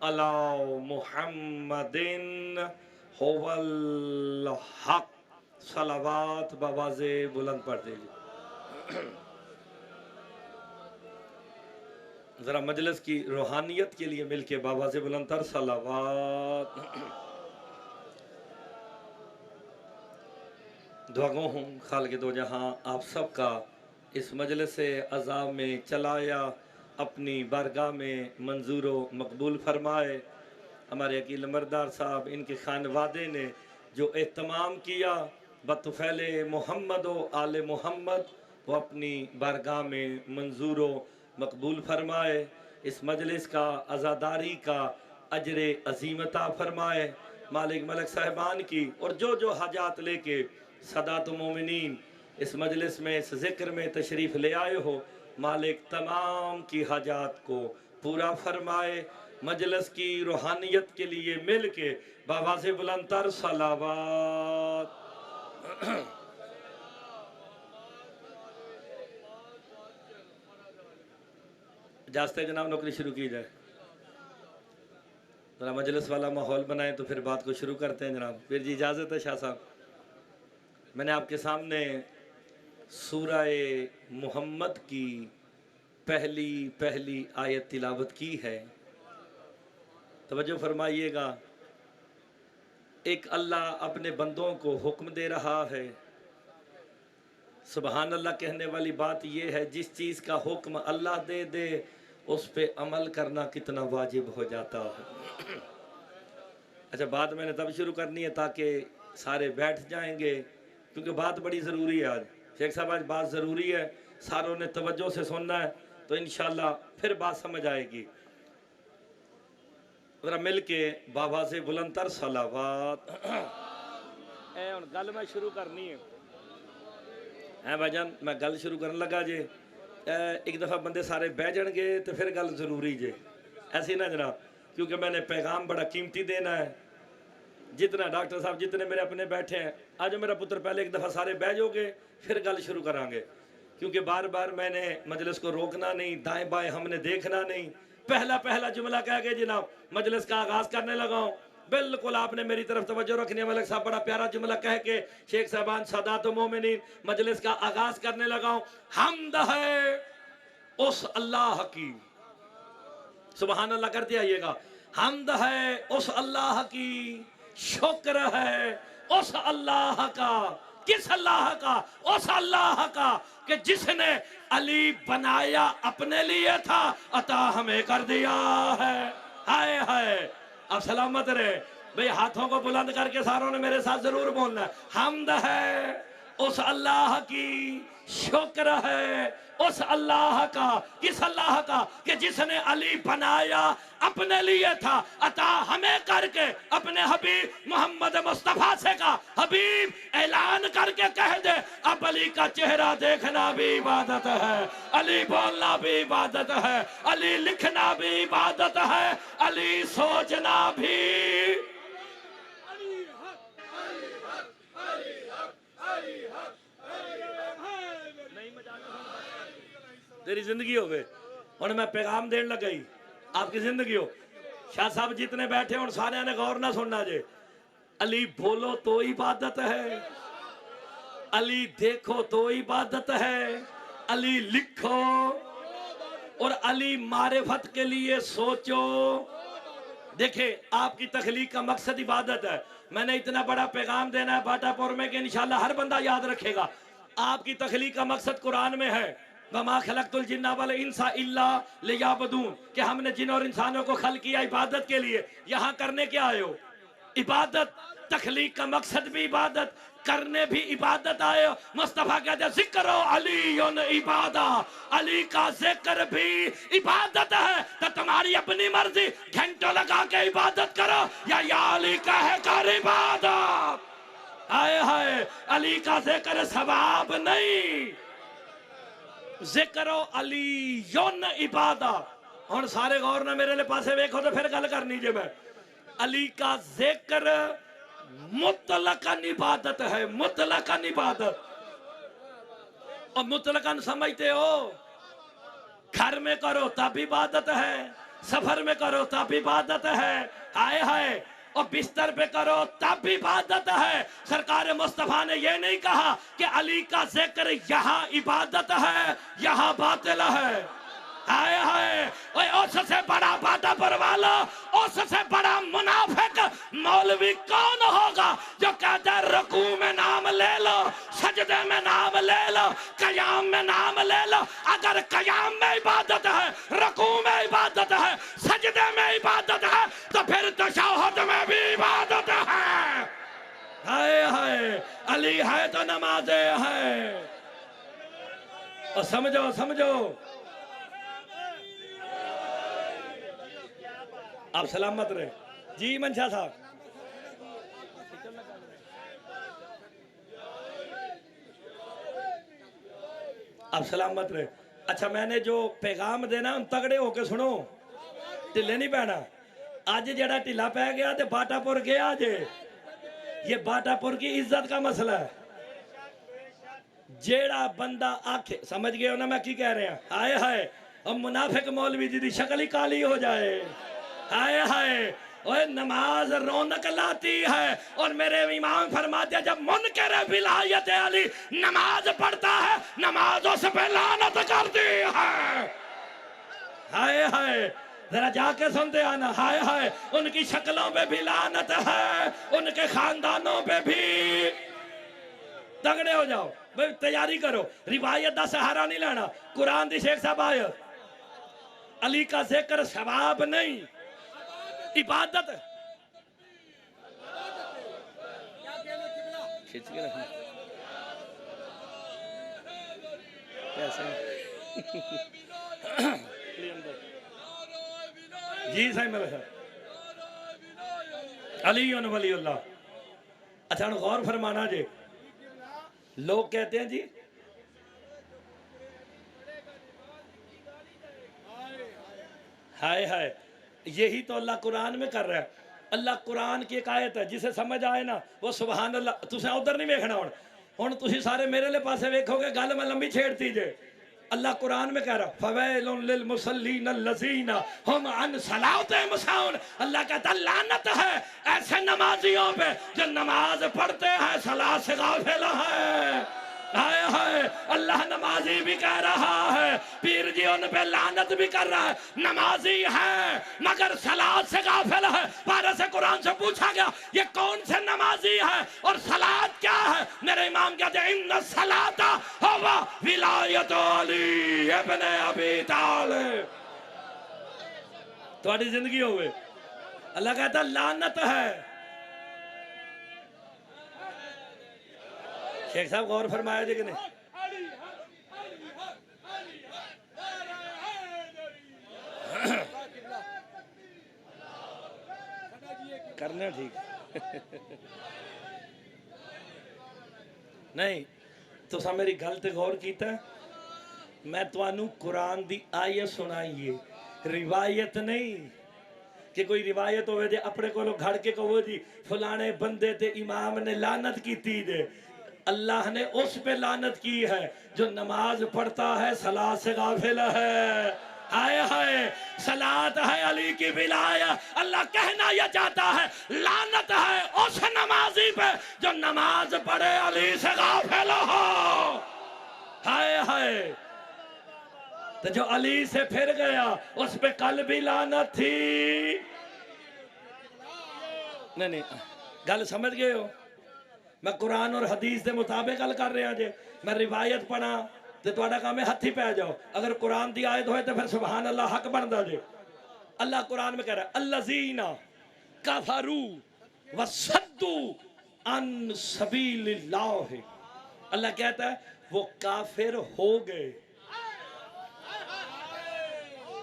अला मुहम्मदिन हुवल हक। सलावात बवाज़े बुलंद पढ़ दीजिए। जरा मजलिस की रूहानियत के लिए मिलके बाबा से बुलंद तर सलावात। दुआगो हूँ खाल के दो जहाँ आप सबका इस मजलिस से अज़ाब में चलाया अपनी बारगाह में मंजूर व मकबूल फरमाए। हमारे अकील नंबरदार साहब इनके खानवादे ने जो एहतमाम किया बतफ़ैल मोहम्मद व आले मोहम्मद वो अपनी बारगाह में मंजूर व मकबूल फरमाए। इस मजलिस का अज़ादारी का अजर अजीमता फरमाए। मालिक मलक साहिबान की और जो हाजात लेके सदात मोमिनीन इस मजलिस में इस ज़िक्र में तशरीफ़ ले आए हो, मालिक तमाम की हाजात को पूरा फरमाए। मजलिस की रूहानियत के लिए मिल के बाबा से बुलंदतर सलावात। जास्ते जनाब नौकरी शुरू की जाए। जरा मजलिस वाला माहौल बनाए तो फिर बात को शुरू करते हैं जनाब। फिर जी इजाज़त है शाह साहब। मैंने आपके सामने सूरह मुहम्मद की पहली आयत तिलावत की है। तवज्जो फरमाइएगा। एक अल्लाह अपने बंदों को हुक्म दे रहा है। सुबहान अल्लाह कहने वाली बात यह है, जिस चीज़ का हुक्म अल्लाह दे दे उस पे अमल करना कितना वाजिब हो जाता है। अच्छा, बात मैंने तब शुरू करनी है ताकि सारे बैठ जाएंगे, क्योंकि बात बड़ी ज़रूरी है। आज शेख साहब आज बात ज़रूरी है, सारों ने तवज्जो से सुनना है तो इंशाल्लाह फिर बात समझ आएगी। जरा मिल के बाबा से बुलंदतर सलावात। गल मैं शुरू करनी है भाईजान, मैं गल शुरू करने लगा जे एक दफ़ा बंदे सारे बह जाएंगे तो फिर गल ज़रूरी जे, ऐसी ना जनाब, क्योंकि मैंने पैगाम बड़ा कीमती देना है। जितना डॉक्टर साहब जितने मेरे अपने बैठे हैं, आज मेरा पुत्र पहले एक दफ़ा सारे बह जाओगे फिर गल शुरू करांगे, क्योंकि बार बार मैंने मजलिस को रोकना नहीं, दाएं बाएं हमने देखना नहीं। पहला जुमला कह के जनाब मजलिस का आगाज़ करने लगा हूँ। बिल्कुल आपने मेरी तरफ तवज्जो रखनी है। मलिक साहब बड़ा प्यारा जुमला कह के शेख साहबान सादात मोमिनीन मजलिस का आगाज़ करने लगा हूँ। हम्द है उस अल्लाह की, सुबहान अल्लाह करते आइएगा। हम्द है उस अल्लाह की, शुक्र है उस अल्लाह का। किस अल्लाह का? उस अल्लाह का कि जिसने अली बनाया अपने लिए था, अता हमें कर दिया है। हाय हाय, अब सलामत रहे भाई। हाथों को बुलंद करके सारों ने मेरे साथ जरूर बोलना है। हम्द है उस अल्लाह की, शुक्र है उस अल्लाह का। किस अल्लाह का? कि जिसने अली बनाया अपने लिए था, अता हमें करके अपने हबीब मोहम्मद मुस्तफा से का। हबीब ऐलान करके कह दे, अब अली का चेहरा देखना भी इबादत है, अली बोलना भी इबादत है, अली लिखना भी इबादत है, अली सोचना भी। तेरी जिंदगी हो गए और मैं पैगाम देने लग गई, आपकी जिंदगी हो। शाह साहब जितने बैठे और सारे ने गौर ना सुनना जे। अली बोलो तो इबादत है, अली देखो तो इबादत है, अली लिखो और अली मारिफत के लिए सोचो। देखे आपकी तखलीक का मकसद इबादत है। मैंने इतना बड़ा पैगाम देना है बाटापुर में कि इंशाल्लाह हर बंदा याद रखेगा। आपकी तखलीक का मकसद कुरान में है, वमा खलक़तुल जिन्ना वल इंसा इल्ला लियअबुदून, कि हमने जिन और इंसानों को खल्क़ किया इबादत के लिए। यहाँ करने क्या आए हो? इबादत। तखलीक का मकसद भी इबादत, करने भी इबादत आए। मुस्तफा कहते हैं जिक्रो अलीयुन इबादा, अली का जिक्र भी इबादत है। तो तुम्हारी अपनी मर्जी, घंटों लगा के इबादत करो या अली का है कर इबादत। हाय हाय, अली का जिक्र सवाब नहीं, जिक्रो अलीयुन इबादा। और सारे गौर ना मेरे लिए पासे वेखो तो फिर गल करनी जे। मैं अली का जिक्र मुतलकन इबादत है, मुतलकन इबादत। और मुतलकन समझते हो? घर में करो तब इबादत है, सफर में करो तब इबादत है। हाय हाय, और बिस्तर पे करो तब भी इबादत है। सरकार मुस्तफा ने ये नहीं कहा कि अली का जिक्र यहाँ इबादत है यहाँ बातिल है। हाय हाय, ओए उससे बड़ा बात परवाला, उससे बड़ा मुनाफिक मौलवी कौन होगा जो कहता है रुकू में नाम ले लो, सजदे में नाम ले लो, कयाम में नाम ले लो। अगर कयाम में इबादत है, रुकू में इबादत है, सजदे में इबादत है, तो फिर तशहुद में भी इबादत है। हाय हाय, अली है तो नमाजे है। और समझो समझो, आप सलामत रहे जी। मंशा साहब, आप सलामत रहे। अच्छा, मैंने जो पैगाम देना उन तगड़े होके सुनो, ढिले नहीं पैना। अज जड़ा ढिला पै गया तो बाटापुर गया जे, ये बाटापुर की इज्जत का मसला है। जेड़ा बंदा आखे, समझ गए हो ना मैं की कह रहा। हाय हाय, अब मुनाफिक मौलवी जी की शक्ल ही काली हो जाए। हाय हाय, ओए नमाज रौनक लाती है। और मेरे इमाम फरमाते जब मुनकर विलायत अली नमाज पढ़ता है, नमाज उस पे लानत करती है। हाय हाय, जरा जाके सुनते आना। हाय हाय, उनकी शक्लों पे भी लानत है, उनके खानदानों पे भी। तगड़े हो जाओ भाई, तैयारी करो। रिवायत का सहारा नहीं लेना। कुरान दी शेख साहब आए, अली का जिक्र सवाब नहीं, इबादत है। खींच के रखना जी साईं मेरे साहब, अली वलीउल्लाह। अच्छा गौर फरमाना जी, लोग कहते हैं जी हाय हाय, यही तो अल्लाह कुरान में कर रहा है। अल्लाह कुरान की एक आयत है, जिसे समझ आए ना वो सुभान अल्लाह। तुसें उधर नहीं वेखना, हुण तुसीं सारे मेरे ले पासे वेखोगे, गल मैं लंबी छेड़ती जे। अल्लाह कुरान में कह रहा फवैलुन लिल मुसल्लीन अल्लज़ीना हुम अन सलातिहिम साहुन। अल्लाह कहता लानत है ऐसे नमाजियों पे जो नमाज पढ़ते हैं सलात से गाफिल है। हाय हाय, अल्लाह नमाजी भी कह रहा है, पीर जी उन पे लानत भी कर रहा है। नमाजी है मगर सलात से गाफिल है। पारा से कुरान से पूछा गया ये कौन से नमाजी है और सलात क्या है? मेरे इमाम कहते हैं इन्ना सलाता हुवा विलायत अली इब्न अबी तालिब। तुम्हारी जिंदगी हो गई। अल्लाह कहता लानत है। शेख साहब गौर फरमाया जी कि नहीं? करना ठीक नहीं तो सा मेरी गल ते गौर कीता। मैं तुहानू कुरान दी आयत सुनाइए, रिवायत नहीं कि कोई रिवायत होवे जे अपने को घड़ के कहो जी फलाने बंदे ते इमाम ने लानत की थी दे। अल्लाह ने उस पे लानत की है जो नमाज पढ़ता है सलात से गाफिल है। हाय हाय, सलात है अली की विलाया। अल्लाह कहना यह चाहता है लानत है उस नमाजी पे जो नमाज पढ़े अली से गाफिल हो। हाय हाय, तो जो अली से फिर गया उस पे कल भी लानत थी। नहीं गल समझ गए हो? मैं कुरान और हदीस के मुताबिक गल कर रहा जे। मैं रिवायत पढ़ा तो तुहाडा काम है हथी पै जाओ। अगर कुरान की आयत होए तो फिर सुभान अल्लाह हक बनता जे। अल्लाह कुरान में कह रहा है अल्लज़ीना कफरू वसद्दू अन सबीलिल्लाह। अल्लाह कहता है वो काफिर हो गए।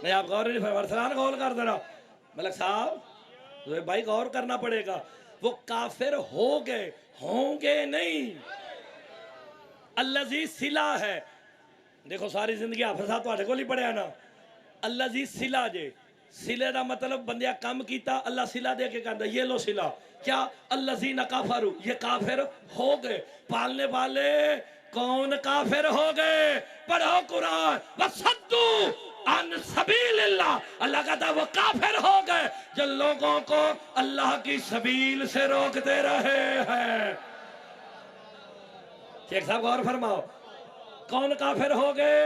नहीं आप गौर नहीं फरमान, गौर कर देना मलक साहब भाई, गौर करना पड़ेगा। वो काफिर हो गए, होंगे नहीं। अल्लाजी सिला है। देखो सारी जिंदगी हाफिज़ तुहाडे कोल ही पढ़िया ना। अल्लाजी सिला जे, सिले का मतलब बंदिया कम किया अल्लाह सिला दे के कहता ये लो सिला। क्या? अल्लाजी न काफरू, ये काफिर हो गए। पालने वाले कौन काफिर हो गए? पढ़ो कुरान। वसद्दू अन सबीलिल्लाह, अल्लाह कहता है वो काफिर हो गए जो लोगों को अल्लाह की सबील से रोकते रहे हैं। शेख साहब गौर फरमाओ, कौन काफिर हो गए?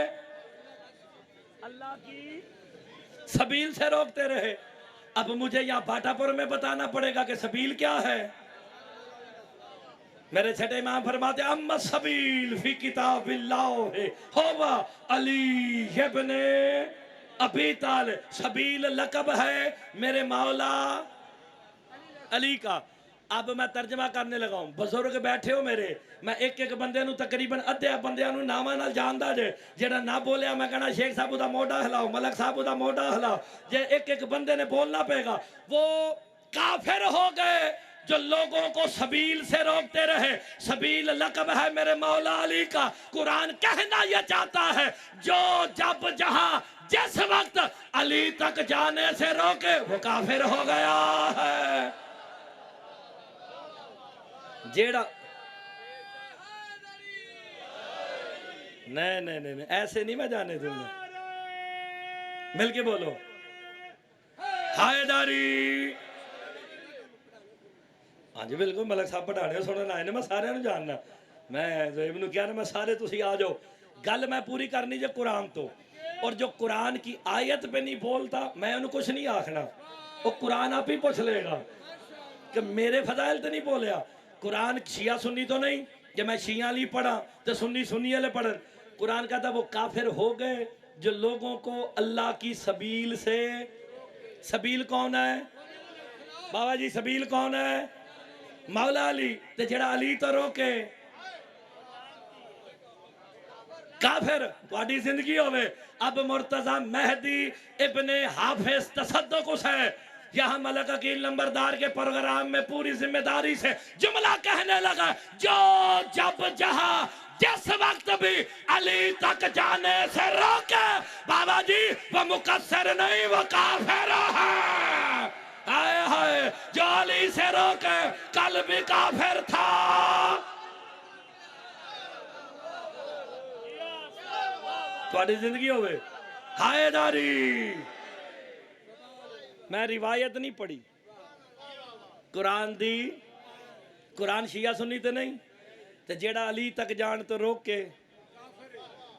अल्लाह की सबील से रोकते रहे। अब मुझे यहाँ बाटापुर में बताना पड़ेगा कि सबील क्या है। मेरे छठे इमाम फरमाते अम्मा सबील फी किताबिल्लाह हुवा अली इब्ने अबी तालिब। सबील लक़ब है मेरे मौला अली का। अब मैं तर्जमा करने लगा हूं। बुजुर्ग बैठे हो मेरे, मैं एक एक बंदे नूं तकरीबन अद्धे बंदियां नूं नामां नाल जानदा जे। जेड़ा ना बोलिया मैं कहना शेख साहब दा मोढा हिलाओ, मलक साहब दा मोढा हिलाओ। जे एक एक बंदे ने बोलना पेगा। वो काफिर हो गए जो लोगों को सबील से रोकते रहे। सबील लक़ब है मेरे मौला अली का। कुरान कहना यह चाहता है जो जब जहां जिस वक्त अली तक जाने से रोके वो काफिर हो गया है। जेड़ा नहीं नहीं नहीं ऐसे नहीं मैं जाने दूंगा। मिलके बोलो हैदरी। हाँ जी बिल्कुल, मलक साहब पढ़ाने सुनने आए ने, मैं सारे जानना। मैं ज़ोएब नूं क्या ना मैं सारे तुसी आ जाओ। गल मैं पूरी करनी जो कुरान तो, और जो कुरान की आयत पे नहीं बोलता मैं उन्हें कुछ नहीं आखना। वो कुरान आप ही पूछ लेगा कि मेरे फजाइल तो नहीं बोलिया। कुरान शिया सुन्नी तो नहीं कि मैं शिया ली पढ़ा तो सुन्नी सुन्नी वाले पढ़न। कुरान कहता वो काफिर हो गए जो लोगों को अल्लाह की सबील से। सबील कौन है बाबा जी? सबील कौन है? मौला अली। ते जेड़ा अली तो रोके काफिर तुम्हारी जिंदगी होवे। अब मुर्तजा मेहदी इब्ने हाफिज तसद्दुक़ है। यहाँ मलक अकील नंबरदार के प्रोग्राम में पूरी जिम्मेदारी से जुमला कहने लगा जो जब जहां जिस वक्त भी अली तक जाने से रोके बाबा जी वो मुकस्सर नहीं वो काफिर है। हाय हाय जो अली से रोके कल भी काफिर था। थोड़ी जिंदगी होवे हैदरी। मैं रिवायत नहीं पढ़ी कुरान दी। कुरान शिया सुन्नी तो नहीं ते जेड़ा अली तक जान तो रोक के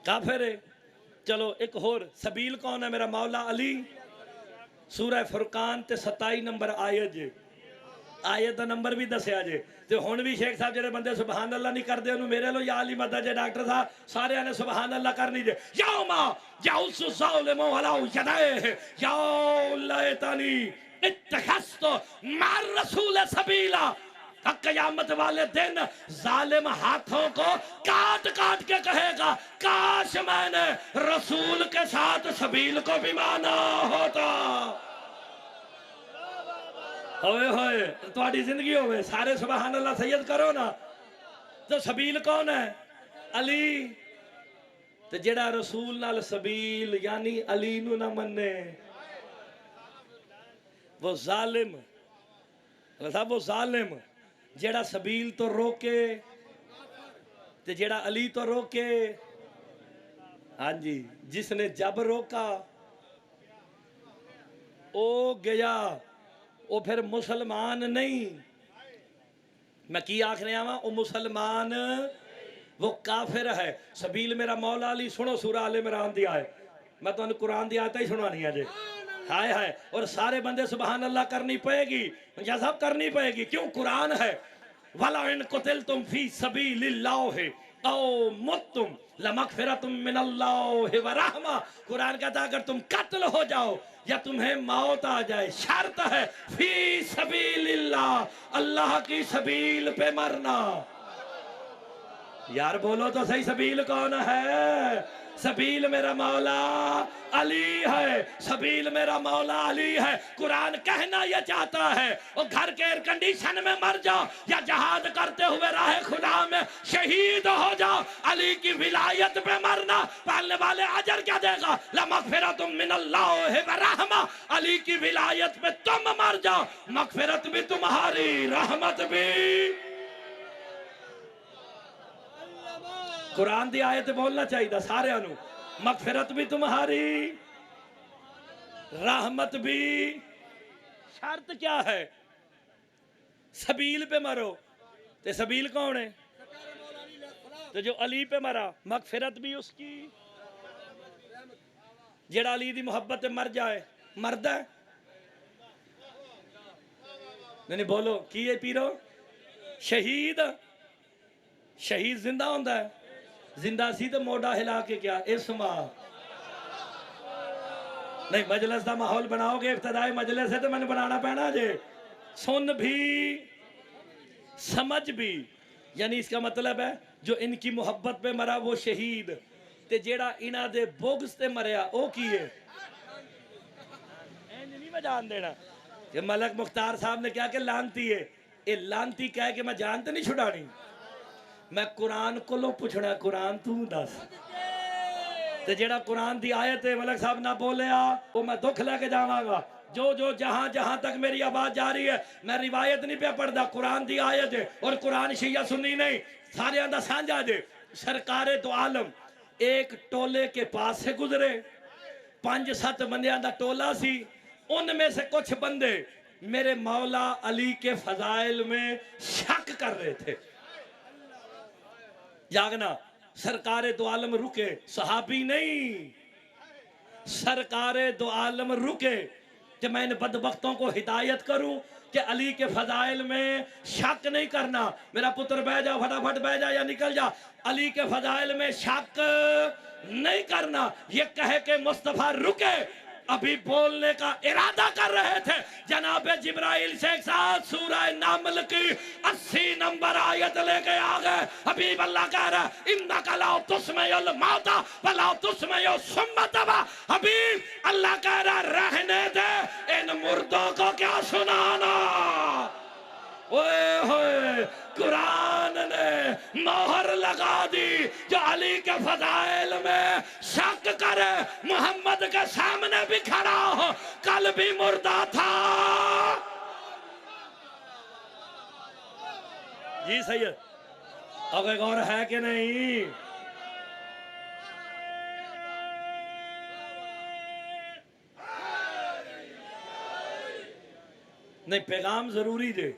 काफिर है। चलो एक होर सबील कौन है? मेरा मौला अली। सूरह फुरकान ते 27 नंबर आयत जे। आयत का नंबर भी दसिया जे। ते हुण भी शेख साहब जेडे बंदे सुबहान अल्लाह नहीं करते उन्होंने मेरे लो या अली मदद जे। डॉक्टर साहब सारे ने सुबहान अल्लाह करनी जे। यौमा यउस्सु ज़ालिमु अला यदैहि या लैतनी इत्तखज़तु मअर रसूल सबीला। क़यामत वाले दिन जालिम हाथों को काट काट के कहेगा काश मैंने रसूल के साथ सबील को भी माना होता। होए होए तुम्हारी जिंदगी होवे सारे सुबहान अल्लाह सैयद करो ना। तो सबील कौन है? अली। तो जेड़ा रसूल नाल सबील यानी अली नू ना मन्ने वो जालिम। साहब वो जालिम जेड़ा सबील तो रोके ते जेड़ा अली तो रोके। हाँ जी, जिसने जब रोका ओ गया वो फिर मुसलमान नहीं। मैं की आखने आवा वो मुसलमान वो काफिर है। सबील मेरा मौला अली। सुनो सूरा आले इमरान दी आए। मैं तो कुरान दी आयत ही सुनानी है जे। हाय हाय और सारे बंदे सुबहान अल्लाह करनी पड़ेगी। या सब करनी पड़ेगी क्यों? कुरान है वला इन कुतिलतुम फी सबीलिल्लाह औ मुत्तुम लमगफिरतुम मिनल्लाह व रहमा। कुरान कहता अगर तुम कत्ल हो जाओ या तुम्हें मौत आ जाए शर्त है फी सबीलिल्लाह अल्लाह की सबील पे मरना। यार बोलो तो सही सबील कौन है? सबील मेरा मौला अली है। सबील मेरा मौला अली है। कुरान कहना यह चाहता है वो घर के एयर कंडीशन में मर जाओ या जहाद करते हुए राह खुदा में शहीद हो जाओ अली की विलायत पे मरना पालने वाले अजर क्या देगा? लमगफिरतुम मिनल्लाह व रहमा। अली की विलायत पे तुम मर जाओ मगफिरत भी तुम्हारी रहमत भी। कुरान दी आयत बोलना चाहिए सारे मगफिरत भी तुम्हारी रहमत भी। शर्त क्या है? सबील पे मरो। ते सबील कौन है? तो जो अली पे मरा मगफिरत भी उसकी। जेड़ा अली दी मोहब्बत मर जाए मरदा है? नहीं बोलो की है पीरो? शहीद। शहीद जिंदा होंदा है? जिंदा सी तो मोड़ा हिला के क्या इस्मा। नहीं मजलिस का माहौल बनाओगे, इब्तदाई मजलिस है तो मैंने बनाना पैना जे। सुन भी समझ भी, यानी इसका मतलब है जो इनकी मोहब्बत पे मरा वो शहीद, ते जेड़ा इना दे बोगस ते मरया ओ की है? नहीं मैं जान देना कि मलक मुख्तार साहब ने क्या कि लानती है। ये लानती कह के मैं जान तो नहीं छुड़ानी। मैं कुरान को लो पूछना, कुरान तू दस। ते जेड़ा कुरान दी आयत है मलक साहब ना बोलिया वो मैं दुख लेके जावांगा। जो जो जहां जहां तक मेरी आवाज जा रही है, मैं रिवायत नहीं पे पढ़ता, कुरान दी आयत है। और कुरान शिया सुन्नी नहीं, सारे दा साझा जे। सरकारे दो आलम एक टोले के पास से गुजरे, 5-7 बंदियां दा टोला सी। उनमें से कुछ बंदे मेरे मौला अली के फजाइल में शक कर रहे थे। जागना, सरकारे दो आलम रुके, सहाबी नहीं, सरकारे दो आलम रुके कि मैं इन बदबख्तों को हिदायत करूं कि अली के फजाइल में शक नहीं करना। मेरा पुत्र बह जा, फटाफट बह जा या निकल जा। अली के फजाइल में शक नहीं करना। ये कह के मुस्तफा रुके, अभी बोलने का इरादा कर रहे थे। जनाब जिब्राइल से एक साथ सूरह नामल की 80 नंबर आयत लेके आ गए। हबीब अल्लाह कह रहा इन्नका ला तुस्मिउल मौता वला तुस्मिउ सुम्मतवा। हबीब अल्लाह कह रहा रहने दे, इन मुर्दों को क्या सुनाना। ओए होए, कुरान ने मोहर लगा दी। जो अली के फजाइल में शक करे, मोहम्मद के सामने भी खड़ा हो, कल भी मुर्दा था। जी सैयद, अब एक और है कि नहीं? नहीं पैगाम जरूरी जे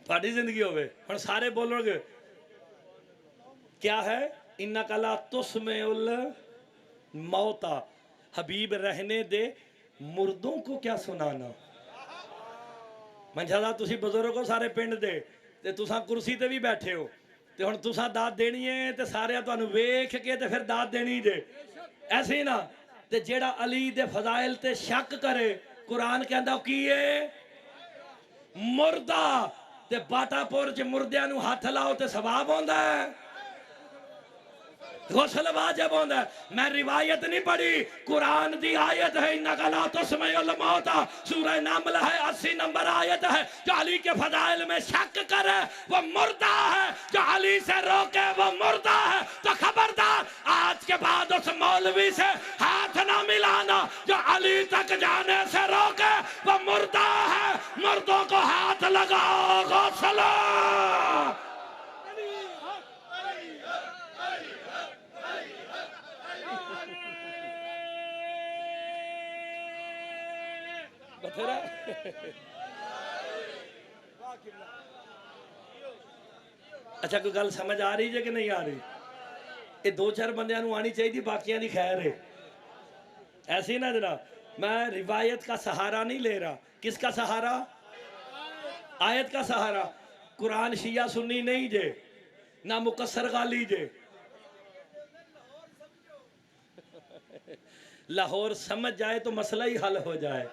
थोड़ी जिंदगी होवे। हम सारे बोलोगे क्या है? इन्ना कला तुस्मिउल मौता। हबीब रहने दे, मुर्दों को क्या सुनाना। मंझा तुसी बुजुर्ग हो सारे पिंड दे, ते तुसा कुर्सी ते भी बैठे हो, ते हुण तुसा दाद देनी है ते सारे तुहानू वेख के ते फिर दाद देनी जे। ऐसे ही ना, ते जेड़ा अली दे फजाइल ते शक करे, कुरान कहंदा की है? मुर्दा। ते बाटापुर च मुर्दियां नू हथ लाओ ते सवाब होंदा है, गुस्ल वाजिब होंदा है। मैं रिवायत नहीं पढ़ी, कुरान दी आयत है। इन्नका ला तुस्मिउल मौता, सूरह नामल है 80 नंबर आयत है। जो अली के फजाइल में शक करे वो मुर्दा है, जो अली से रोके वो मुर्दा है। तो खबरदार आज के बाद उस मौलवी से हाथ ना मिलाना जो अली तक जाने से रोके, वो मुर्दा है। मुर्दों को हाथ लगाओ, गुस्ल। अच्छा कोई गल समझ आ रही है कि नहीं आ रही? ये 2-4 बंदियां नू आनी चाहिए, बाकियां दी खैर है। ऐसे ही ना जनाब, मैं रिवायत का सहारा नहीं ले रहा। किसका सहारा? आयत का सहारा। कुरान शिया सुन्नी नहीं जे, ना मुकस्सर गाली जे। लाहौर समझ जाए तो मसला ही हल हो जाए।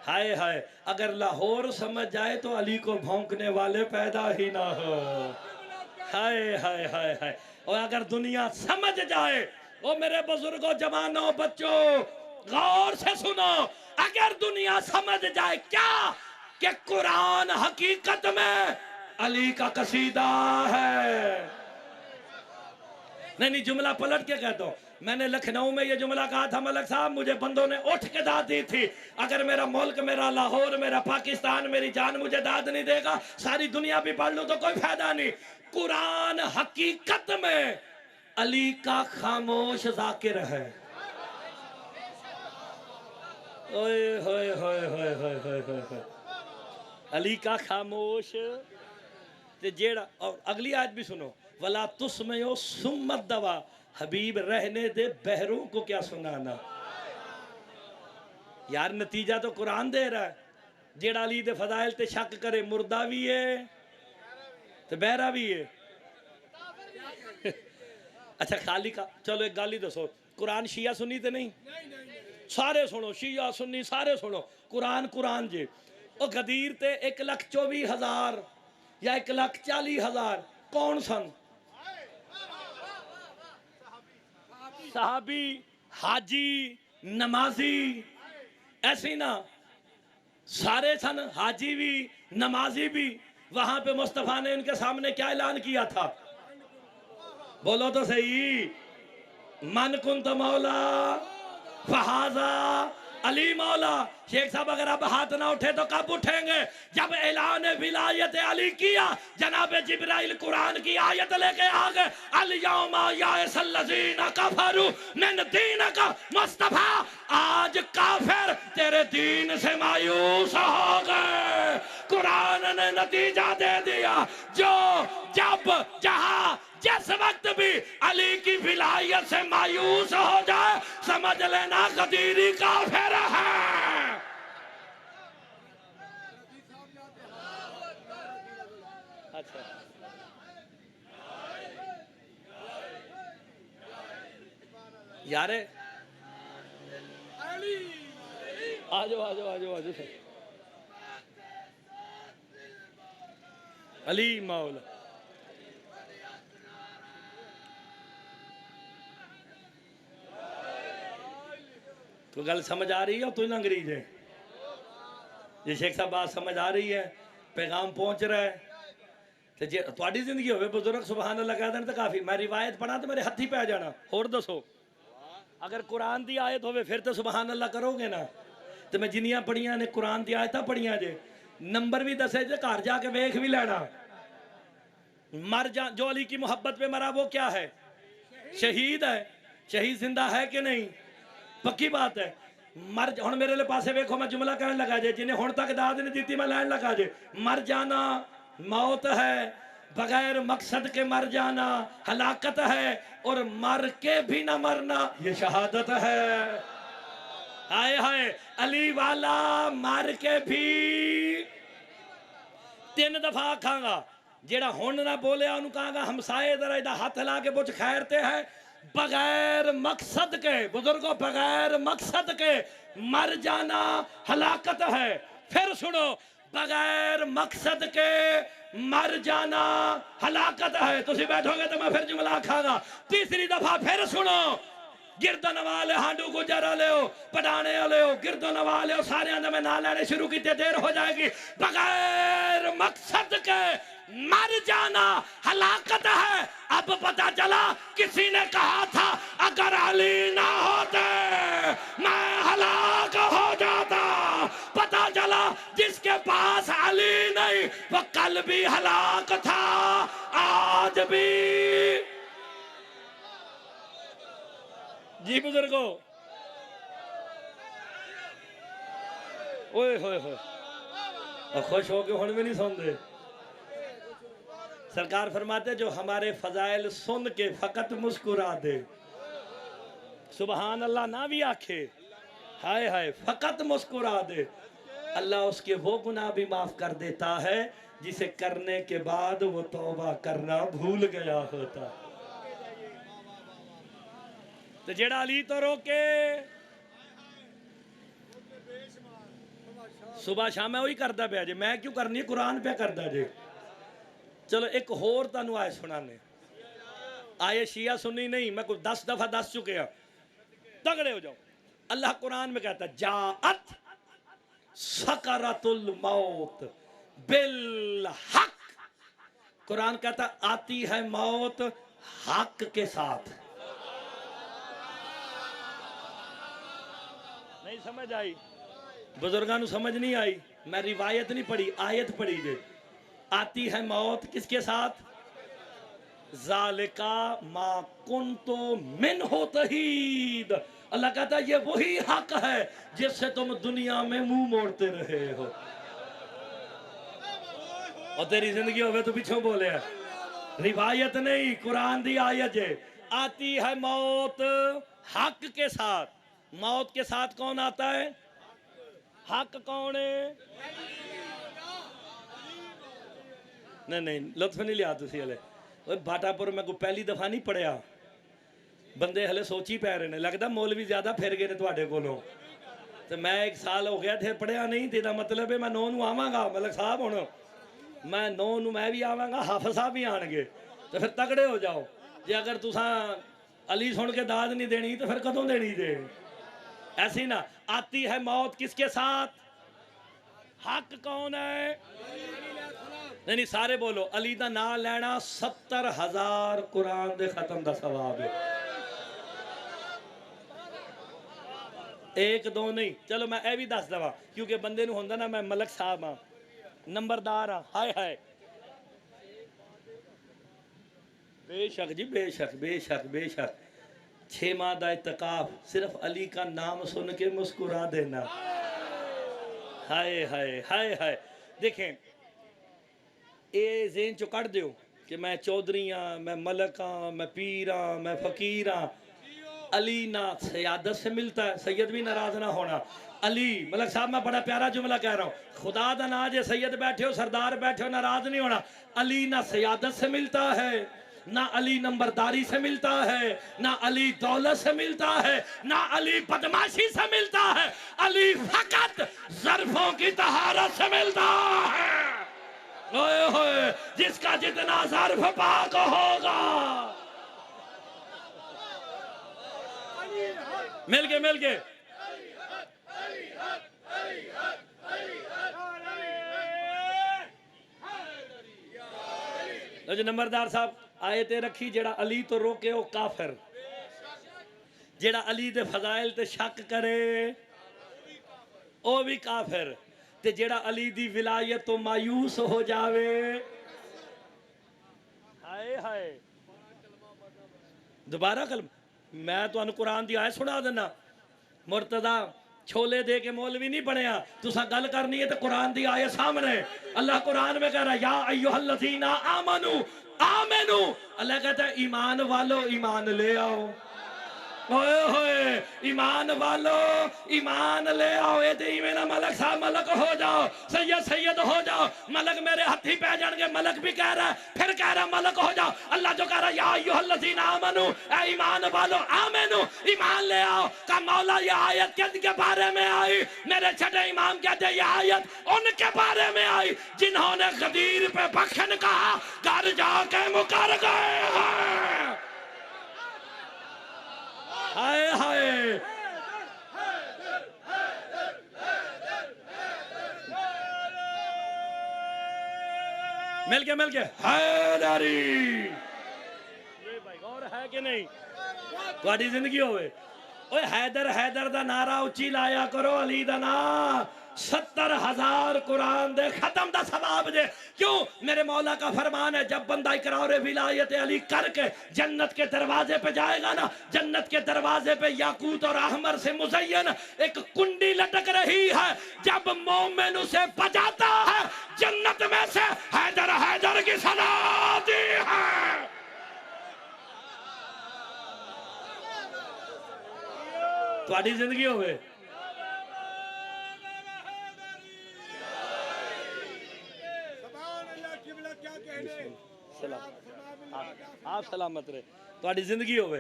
हाय हाय, अगर लाहौर समझ जाए तो अली को भौंकने वाले पैदा ही ना हो। हाय हाय हाय हाय। और अगर दुनिया समझ जाए, ओ मेरे बुजुर्गों, जवानों, बच्चों, गौर से सुनो, अगर दुनिया समझ जाए क्या कि कुरान हकीकत में अली का कसीदा है। नहीं जुमला पलट के कहता हूं। मैंने लखनऊ में ये जुमला कहा था, मलक साहब मुझे बंदों ने उठ के दाद दी थी, अगर मेरा मुल्क, मेरा लाहौर, मेरा पाकिस्तान, मेरी जान मुझे दाद नहीं देगा, सारी दुनिया भी पढ़ लूं तो कोई फायदा नहीं। कुरान हकीकत में अली का खामोश जाकिर है। ओए होए होए होए होए होए होए होए। अली का खामोश ते जेड़ा। और अगली आज भी सुनो, वला तुस्मयो सुम्मत दवा, हबीब रहने दे बहरों को क्या सुनाना। यार नतीजा तो कुरान दे रहा है। जेड़ा अली दे फजाइल ते शक करे मुर्दा भी है ते बहरा भी है। अच्छा खाली का चलो एक गाली दसो, कुरान शिया सुन्नी ते नहीं? सारे सुनो, शिया सुन्नी सारे सुनो। कुरान कुरान जे ओ गदीर ते 1,24,000 या 1,40,000 कौन सन? साहबी, हाजी, नमाजी, ऐसी ना सारे सन, हाजी भी नमाजी भी। वहां पे मुस्तफा ने इनके सामने क्या ऐलान किया था? बोलो तो सही। मन कुंत मौला फहाजा अली मौला। शेख साहब अगर अब हाथ ना उठे तो कब उठेंगे? जब ऐलान विलायत अली किया, जनाब जिब्राइल कुरान की आयत लेके आ गए, अल यौमा यासल्लज़ीना कफरू मिन दीनिका मुस्तफा, आज काफिर तेरे दीन से मायूस हो गए। कुरान ने नतीजा दे दिया, जो जब जहां जिस वक्त भी अली की विलायत से मायूस हो जाए, समझ लेना गदीरी काफिर है। अच्छा यारे आजो आजो आजो आजो अली मौला। तो गल समझ आ रही है? तू ना अंग्रेज है जी। शेख साहब बात समझ आ रही है, पैगाम पहुंच रहा है। तो जे थोड़ी जिंदगी हो बुजुर्ग सुबहान अल्लाह कह दें तो काफी। मैं रिवायत पढ़ा तो मेरे हथी पै जाना। होर दसो, अगर कुरान की आयत हो फिर तो सुबहान अल्लाह करोगे ना। तो मैं जिन्नियां पढ़िया ने कुरान की आयत पढ़िया जे, नंबर भी दसे जे, घर जाके वेख भी लेना। मर जा जो अली की मोहब्बत पे मरा वो क्या है? शहीद है। शहीद जिंदा है कि नहीं? पक्की बात है। मर हुण मेरे लिए पासे वेखो, मैं जुमला कहने लगा जे, जिन्हें हुण तक दाद नहीं दी मैं लैन लगा जे। मर जाना मौत है, बगैर मकसद के मर जाना हलाकत है, और मर के भी ना मरना ये शहादत है। हाय हाय अली वाला मर के भी 3 दफा आखांगा। जेड़ा हुण ना बोलिया उन्होंने कहांगा हमसाए जरा इदा हाथ ला के पुछ खैरते है। बगैर मकसद के बुजुर्गों, बगैर मकसद के मर जाना हलाकत है। फिर सुनो, बगैर मकसद के मर जाना हलाकत है। तुसी बैठोगे तो मैं फिर जुमला खागा। तीसरी दफा फिर सुनो, गिरदन वाले हांडू गुजर वाले हो, पटाने वाले हो, गिरदन वाले हो, सारे में ना लेने शुरू की देर हो जाएगी। बगैर मकसद के मर जाना हलाकत है। अब पता चला किसी ने कहा था अगर अली ना होते मैं हलाक हो जाता। पता चला जिसके पास अली नहीं वो कल भी हलाक था, आज भी। जी बुजुर्गो, ओए होए होए, खुश हो के हुण भी नहीं सुनते। सरकार फरमाते जो हमारे फजाइल सुन के फकत मुस्कुरा दे, सुबहान अल्लाह ना भी आखे, हाय हाय फकत मुस्कुरा दे, अल्लाह उसके वो गुनाह भी माफ कर देता है जिसे करने के बाद वो तौबा करना भूल गया होता। तो जेड़ा अली तो रोके सुबह शाम वही करता पाया जे, मैं क्यों करनी? कुरान पे करता जे। चलो एक होर तुहानू आए सुनाने। आए शिया सुन्नी नहीं, मैं कुछ 10 दफा दस चुके हैं, तगड़े हो जाओ। अल्लाह कुरान में कहता है जाअत सकरातुल मौत बिल हक। कुरान कहता आती है मौत हक के साथ। नहीं समझ आई? बुजुर्गों समझ नहीं आई? मैं रिवायत नहीं पढ़ी, आयत पढ़ी जे। आती है मौत किसके साथ? जालिका मा कुंतो मिन हो तहीद, अल्लाह कहता है ये वही हक है जिससे तुम दुनिया में मुंह मोड़ते रहे हो। और तेरी जिंदगी होवे तो पीछे बोले रिवायत नहीं, कुरान दी आयत है। आती है मौत हक के साथ। मौत के साथ कौन आता है? हक कौन है? नहीं नहीं लुत्फ नहीं लिया तुसी हले। बाटापुर मैं को पहली दफा नहीं पढ़िया, बंदे हले सोची पै रहे ने, लगता मौलवी ज्यादा फिर गए ने तुहाडे कोलों। तो मैं 1 साल हो गया थे पढ़िया नहीं, तेरा मतलब है मैं 9 नूं आवांगा मलक साहब, हुण मैं 9 नूं मैं भी आवांगा, हाफिज साहब भी आणगे, तो फिर तगड़े हो जाओ। जे अगर तुसा अली सुन के दाद नहीं देनी तो फिर कदों देनी जे? ऐसी ना। आती है मौत किसके साथ? हक कौन है? नहीं नहीं सारे बोलो। अली दा नाम लेना 70,000 कुरान दे खत्म दा सवाब है। 1 2 नहीं। चलो मैं ये भी दस दवा, क्योंकि बंदे नूं हुंदा ना मैं मलक साहब हाँ, नंबरदार हाँ। हाय हाय बेशक जी, बेशक बेशक बेशक। 6 माह का इत्तिकाफ, सिर्फ अली का नाम सुन के मुस्कुरा देना। हाय हाय हाय हाय। देखें ये जेन चो कट दो कि मैं चौधरी हाँ, मैं मलक हाँ, मैं पीर हाँ, मैं फकीर हाँ। अली ना सयादत से मिलता है, सैयद भी नाराज ना होना। अली मलक साहब मैं बड़ा प्यारा जुमला कह रहा हूँ, खुदा दा नाज है, सैयद बैठे हो, सरदार बैठे हो, नाराज नहीं होना। अली ना सयादत से मिलता है, ना अली नंबरदारी से मिलता है, ना अली दौलत से मिलता है, ना अली बदमाशी से मिलता है। अली फकत ज़र्फ़ों की तहारत से मिलता है। ओए होए, जिसका जितना ज़र्फ़ पाक होगा। मिल गए मिल गए। जो नंबरदार साहब आए ते रखी, जेड़ा अली तो रोके वो काफिर, जेड़ा अली दे फजाइल ते शक करे वो भी काफिर, ते जेड़ा अली दी विलायत तो मायूस हो जावे। हाय हाय। दोबारा कल मैं तुहानू कुरान दी आयत सुना देना। मुर्तदा छोले दे के मौलवी नहीं बनया, तुसा गल करनी है तो कुरान दी आयत सामने। अल्लाह कुरान में कह रहा है या अय्युहल्लज़ीना आमनू आमिनू। अल्लाह कहता है ईमान वालो ईमान ले आओ। ओए होए, ईमान वालो ईमान ले आओ। ये मेरा मलक साहब मलक हो जाओ, सैयद सैयद हो जाओ, मलक मेरे हाथी पै जाएंगे। मलक भी कह रहा है, फिर कह रहा है मलक हो जाओ। अल्लाह जो कह रहा है या अय्युहल्लज़ीना आमनू, ऐ ईमान वालो आमिनू, ईमान ले आओ। का मौला ये आयत किनके बारे में आई? मेरे छठे इमाम कहते ये आयत उनके बारे में आई जिन्होंने गदीर पे बख्शन कहा, घर जाके मुकर गए हैं। हाय हाय। मिल के हैदरी। ये भाई और है कि नहीं? तुम्हारी जिंदगी होवे। ओए हैदर हैदर दा नारा उच्ची लाया करो। अली दा ना 70,000 कुरान दे खत्म दा सवाब दे। क्यों? मेरे मौला का फरमान है, जब बंदा इकरार विलायत अली करके जन्नत के दरवाजे पे जाएगा ना, जन्नत के दरवाजे पे याकूत और अहमर से मुज़य्यन एक कुंडी लटक रही है। जब मोमिन उसे बजाता है, जन्नत में से हैदर हैदर की सदा आती है। तुम्हारी जिंदगी होवे। आप सलामत रहे, तुम्हारी जिंदगी होवे।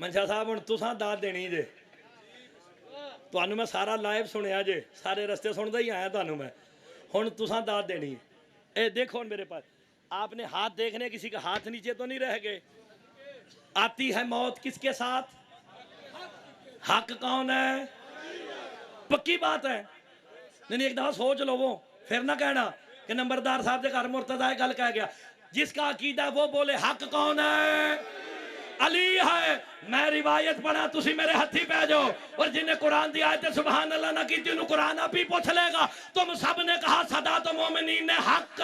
मंशा साहब हुण तुसां दाद देनी जे, तुहानू मैं सारा लाइव सुनिया जे, सारे रस्ते सुनदा ही आया तुहानू मैं। हुण तुसां दाद देनी है। ए देखो मेरे पास, आपने हाथ देखने, किसी का हाथ नीचे तो नहीं रह गए। आती है मौत किसके साथ? हक कौन है? पक्की बात है। नहीं एक दफा सोच लो वो, फिर ना कहना कि नंबरदार साहब के घर मुर्तदा गल कह गया। जिसका अकीदा वो बोले हक कौन है? अली है। मैं रिवायत पढ़ा, तुसी मेरे हथी पै जाओ। और जिन्हें कुरान दी आयत सुभान अल्लाह ना की, तेनू कुरान आप ही पूछ लेगा। तुम सब ने कहा सदा तो मोमिनीन ने हक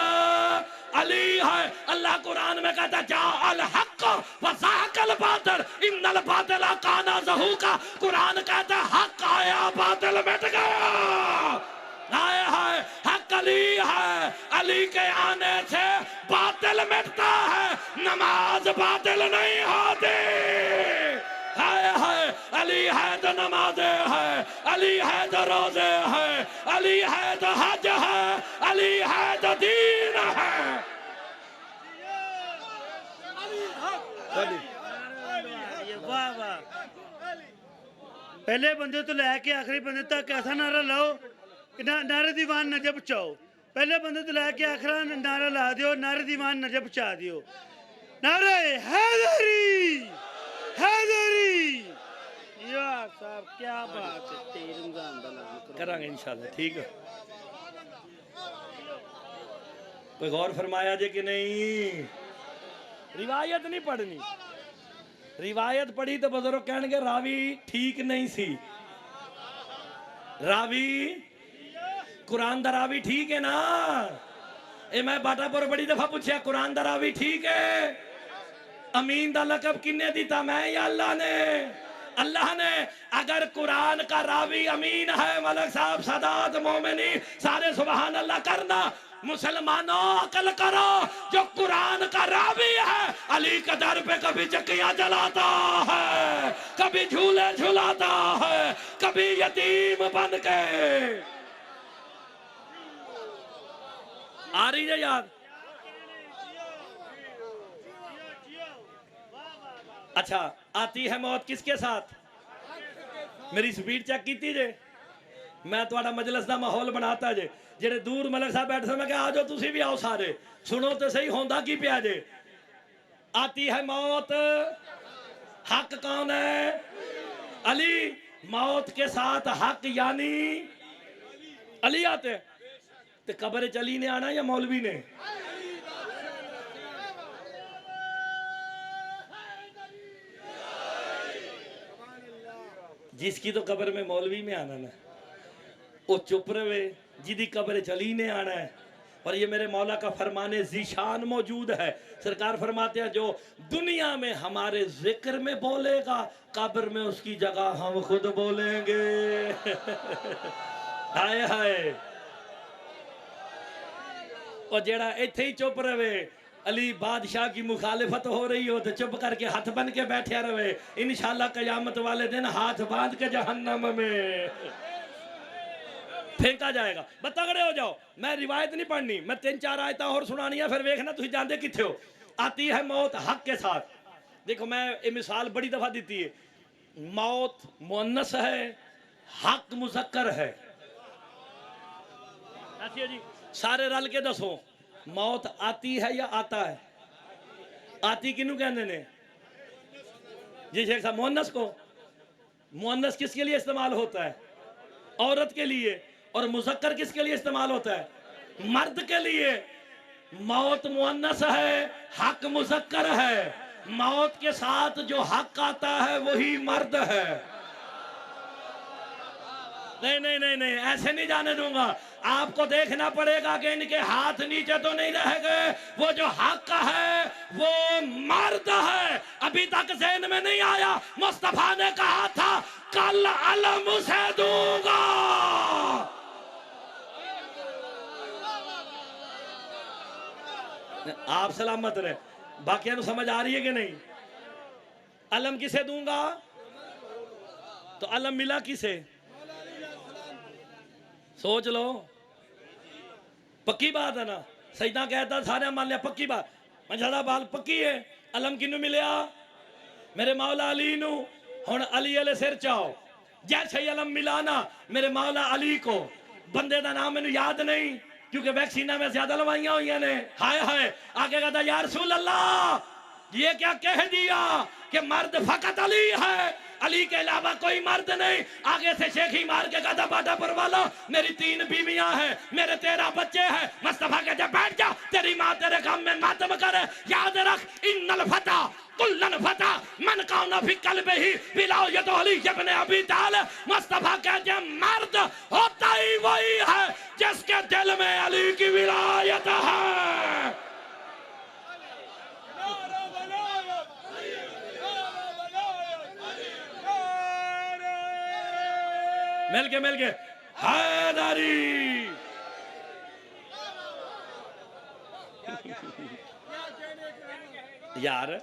अली है। अल्लाह कुरान में कहता जा अल हक वज़ाकल बातिल इन्नल बातिला काना ज़हूका। कुरान कहता हक आया बातिल मिट गया। आया है हक अली है। अली के आने से बातिल मिटता है, नमाज बातिल नहीं होती। है अली है तो नमाज़े है, अली है तो रोजे है, अली है तो हज है, अली है तो दीन है। वाह वाह। पहले बंदे तो लैके आखिरी बंदे तक ऐसा नारा लाओ कि नारे दीवान नजर बचाओ। पहले बंदे तो लैके आखिरी नारा ला दियो, नारे दीवान नजर बचा दियो। नारे हैदरी हैदरी। यार साहब क्या बात है। रमजान करांगे इंशाल्लाह, ठीक है। कोई गौर फरमाया जे कि नहीं? रिवायत नहीं पढ़नी। रिवायत पढ़ी तो बुजुर्ग कहणगे रावी ठीक नहीं सी। रावी कुरान दा रावी ठीक है ना? ए मैं बाटापुर बड़ी दफा पूछा कुरान दा रावी ठीक है? अमीन दा लकब किन्ने दिता, मैं या अल्लाह ने? अल्लाह ने। अगर कुरान का रावी अमीन है, मलक साहब सदात मोमिनी सारे सुभान अल्लाह करना। मुसलमानों अकल करो, जो कुरान का रावी है अली के दर पे कभी चक्कियां जलाता है, कभी झूले झुलाता है, कभी यतीम बन के। आ रही है याद? अच्छा, आती है मौत किसके साथ? मेरी स्पीड चेक की जे। मैं थोड़ा मजलिस का माहौल बनाता जे। जेड़े दूर मलक साहब बैठे थे, मैं कहा आ जाओ तुसी भी आओ सारे, सुनो तो सही होंदा की पिया जे। आती है मौत, हक कौन है? अली। मौत के साथ हक यानी अली आते। तो कब्र चली ने आना या मौलवी ने? जिसकी तो कब्र में मौलवी में आना ना, वो चुप रहे। जिदी कब्र चली ने आना है। और ये मेरे मौला का फरमाने ज़ीशान मौजूद है। सरकार फरमाते हैं जो दुनिया में हमारे जिक्र में बोलेगा, कब्र में उसकी जगह हम खुद बोलेंगे। हाय हाय। और जेड़ा इत्थे ही चुप रहे, अली बादशाह की मुखालिफत हो रही हो तो चुप करके हाथ बन के बैठे रहे। इंशाल्लाह कयामत वाले दिन हाथ बांध के जहन्नम में फेंका जाएगा। बतगड़े हो जाओ। मैं रिवायत नहीं पढ़नी, मैं 3-4 आयतां और सुनानी है, फिर देखना तुम जानते किथे हो। आती है मौत हक के साथ। देखो मैं ये मिसाल बड़ी दफा दी है। मौत मुअन्नस है, हक मुज़क्कर है। जी सारे रल के दसो, मौत आती है या आता है? आती किनू कहते ने जी शेख साहब? मुअन्नस को। मुअन्नस किसके लिए इस्तेमाल होता है? औरत के लिए। और मुज़क्कर किसके लिए इस्तेमाल होता है? मर्द के लिए। मौत मुअन्नस है, हक मुज़क्कर है। मौत के साथ जो हक आता है वही मर्द है। नहीं नहीं नहीं नहीं, ऐसे नहीं जाने दूंगा। आपको देखना पड़ेगा कि इनके हाथ नीचे तो नहीं रह गए। वो जो हक है वो मर्द है। अभी तक ज़हन में नहीं आया? मुस्तफा ने कहा था कल अलम उसे दूंगा। आप सलामत रहे। बाकियां समझ आ रही है कि नहीं? अलम किसे दूंगा? तो अलम मिला किसे? सोच लो। पक्की बात है ना? सजदा कहता सारे मान लिया पक्की बात। मंझादा बाल पक्की है। अलम किनू मिलया? मेरे मौला अली नू। हुण अली वाले सिर चाओ। जैसे ही अलम मिला ना मेरे मौला अली को, बंदे का नाम मैंने याद नहीं क्योंकि वैक्सीना में ज्यादा लवाइया हुई ने। हाय हाय। आगे कहता या रसूल अल्लाह ये क्या कह दिया कि मर्द फकत अली है, अली के अलावा कोई मर्द नहीं। आगे से शेखी मार के कहता बाटापुर वाला मेरी 3 बीवियां हैं, मेरे 13 बच्चे हैं। मुस्तफा के जब बैठ जा, तेरी माँ तेरे गम में मातम करे। याद रख इन्नल फता कुल्लन फता मौना भी कल्ब ही बिलाओ ये तो अली इब्न अबी तालिब। मुस्तफा कहते हैं मर्द होता ही वही है जिसके दिल में अली की विलायत है। मिल के हैदरी। यार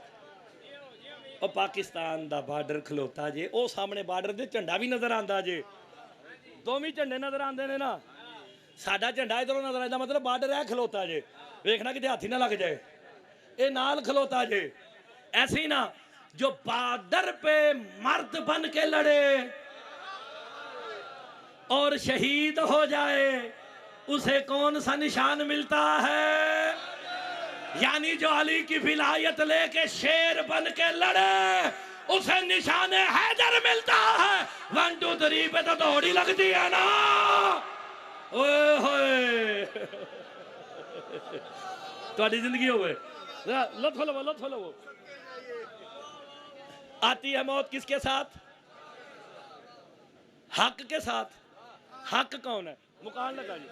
ਉਹ ਪਾਕਿਸਤਾਨ ਦਾ ਬਾਰਡਰ ਖਲੋਤਾ ਜੇ, ਉਹ ਸਾਹਮਣੇ ਬਾਰਡਰ ਦੇ ਝੰਡਾ ਵੀ ਨਜ਼ਰ ਆਂਦਾ ਜੇ, ਦੋਵੇਂ ਝੰਡੇ ਨਜ਼ਰ ਆਂਦੇ ਨੇ ਨਾ। ਸਾਡਾ ਝੰਡਾ ਇਧਰੋਂ ਨਜ਼ਰ ਆਂਦਾ, ਮਤਲਬ ਬਾਰਡਰ ਹੈ ਖਲੋਤਾ ਜੇ, ਵੇਖਣਾ ਕਿਤੇ ਹੱਥ ਹੀ ਨਾ ਲੱਗ ਜਾਏ। ਇਹ ਨਾਲ ਖਲੋਤਾ ਜੇ। ऐसी ना जो बॉर्डर पे मर्द बन के लड़े और शहीद हो जाए उसे कौन सा निशान मिलता है? यानी जो अली की विलायत लेके शेर बन के लड़े उसे निशान हैदर मिलता है। 1 2 3 पे तो दौड़ी लगती है ना। ओए होए तुम्हारी जिंदगी हो गए। लुत्फ लो। आती है मौत किसके साथ? हक के साथ। हक कौन है? मुकान लगा जी